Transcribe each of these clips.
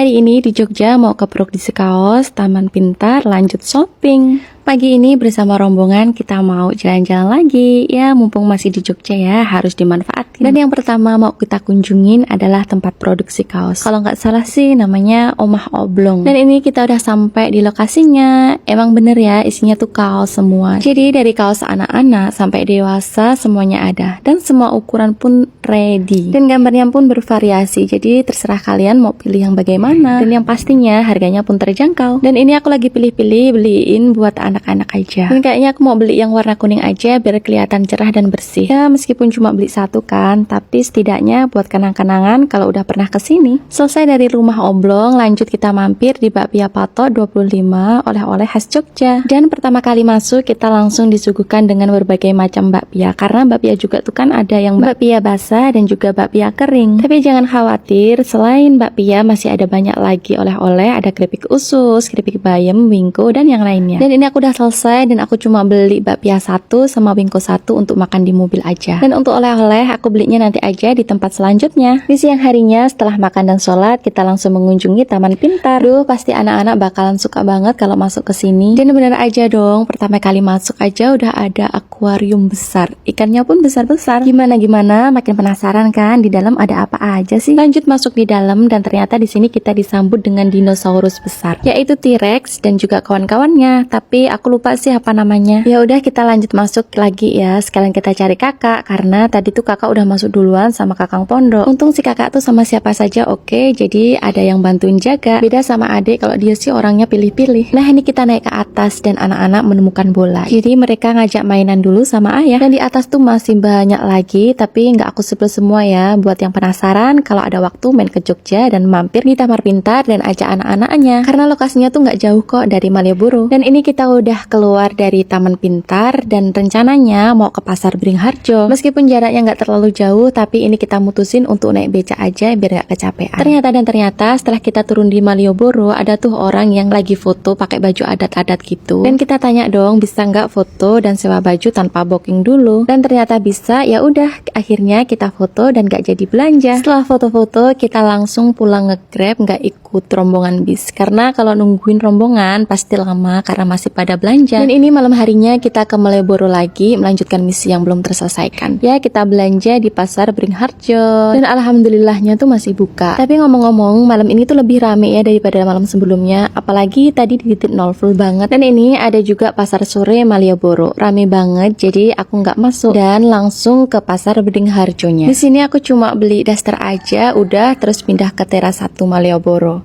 Hari ini di Jogja mau ke Produksi Kaos, Taman Pintar, lanjut shopping. Pagi ini bersama rombongan kita mau jalan-jalan lagi. Ya mumpung masih di Jogja ya, harus dimanfaatin. Dan yang pertama mau kita kunjungin adalah tempat produksi kaos. Kalau nggak salah sih namanya Omah Oblong. Dan ini kita udah sampai di lokasinya. Emang bener ya, isinya tuh kaos semua. Jadi dari kaos anak-anak sampai dewasa semuanya ada. Dan semua ukuran pun ready. Dan gambarnya pun bervariasi. Jadi terserah kalian mau pilih yang bagaimana. Dan yang pastinya harganya pun terjangkau. Dan ini aku lagi pilih-pilih beliin buat anak-anak aja. Dan kayaknya aku mau beli yang warna kuning aja biar kelihatan cerah dan bersih. Ya meskipun cuma beli satu kan, tapi setidaknya buat kenang-kenangan kalau udah pernah kesini. Selesai dari rumah Oblong, lanjut kita mampir di Bakpia Pato 25, oleh-oleh khas Jogja. Dan pertama kali masuk kita langsung disuguhkan dengan berbagai macam bakpia. Karena bakpia juga tuh kan ada yang bakpia basah dan juga bakpia kering. Tapi jangan khawatir, selain bakpia masih ada banyak lagi oleh-oleh. Ada keripik usus, keripik bayam, wingko, dan yang lainnya. Dan ini aku udah selesai dan aku cuma beli bakpia satu sama wingko satu untuk makan di mobil aja. Dan untuk oleh-oleh aku belinya nanti aja di tempat selanjutnya. Di siang harinya setelah makan dan sholat kita langsung mengunjungi Taman Pintar. Duh pasti anak-anak bakalan suka banget kalau masuk ke sini. Dan bener aja dong, pertama kali masuk aja udah ada akuarium besar. Ikannya pun besar-besar. Gimana makin penasaran kan di dalam ada apa aja sih? Lanjut masuk di dalam dan ternyata di sini kita disambut dengan dinosaurus besar, yaitu T-Rex dan juga kawan-kawannya. Tapi aku lupa sih apa namanya. Ya udah kita lanjut masuk lagi ya. Sekalian kita cari kakak karena tadi tuh kakak udah masuk duluan sama kakang pondok. Untung si kakak tuh sama siapa saja oke. Jadi ada yang bantuin jaga. Beda sama adik kalau dia sih orangnya pilih-pilih. Nah ini kita naik ke atas dan anak-anak menemukan bola. Jadi mereka ngajak mainan dulu sama ayah. Dan di atas tuh masih banyak lagi. Tapi nggak aku sebut semua ya. Buat yang penasaran kalau ada waktu main ke Jogja dan mampir di Taman Pintar dan ajak anak-anaknya. Karena lokasinya tuh nggak jauh kok dari Malioboro. Dan ini kita udah keluar dari Taman Pintar dan rencananya mau ke Pasar Beringharjo. Meskipun jaraknya nggak terlalu jauh, tapi ini kita mutusin untuk naik beca aja biar nggak kecapean. Ternyata setelah kita turun di Malioboro ada tuh orang yang lagi foto pakai baju adat-adat gitu. Dan kita tanya dong bisa nggak foto dan sewa baju tanpa booking dulu. Dan ternyata bisa. Ya udah akhirnya kita foto dan nggak jadi belanja. Setelah foto-foto kita langsung pulang nge-grab, nggak ikut rombongan bis karena kalau nungguin rombongan pasti lama karena masih pada belanja. Dan ini malam harinya kita ke Malioboro lagi melanjutkan misi yang belum terselesaikan. Ya kita belanja di Pasar Beringharjo dan alhamdulillahnya tuh masih buka. Tapi ngomong-ngomong malam ini tuh lebih rame ya daripada malam sebelumnya. Apalagi tadi di titik 0 full banget. Dan ini ada juga Pasar Sore Malioboro, rame banget. Jadi aku nggak masuk dan langsung ke Pasar Beringharjonya. Di sini aku cuma beli daster aja, udah terus pindah ke teras 1 Malioboro.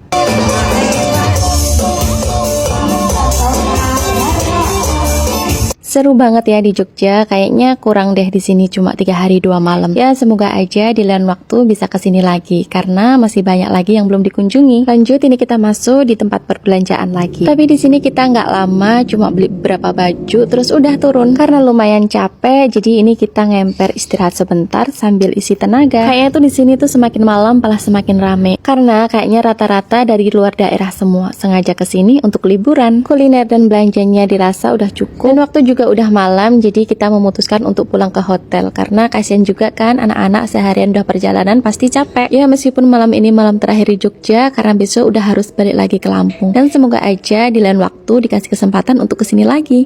Seru banget ya di Jogja, kayaknya kurang deh di sini cuma 3 hari 2 malam. Ya semoga aja di lain waktu bisa kesini lagi karena masih banyak lagi yang belum dikunjungi. Lanjut ini kita masuk di tempat perbelanjaan lagi. Tapi di sini kita nggak lama, cuma beli beberapa baju terus udah turun karena lumayan capek. Jadi ini kita ngemper istirahat sebentar sambil isi tenaga. Kayaknya tuh di sini tuh semakin malam malah semakin rame karena kayaknya rata-rata dari luar daerah semua sengaja kesini untuk liburan. Kuliner dan belanjanya dirasa udah cukup dan waktu juga udah malam, jadi kita memutuskan untuk pulang ke hotel karena kasihan juga kan anak-anak seharian udah perjalanan pasti capek. Ya meskipun malam ini malam terakhir di Jogja karena besok udah harus balik lagi ke Lampung. Dan semoga aja di lain waktu dikasih kesempatan untuk kesini lagi.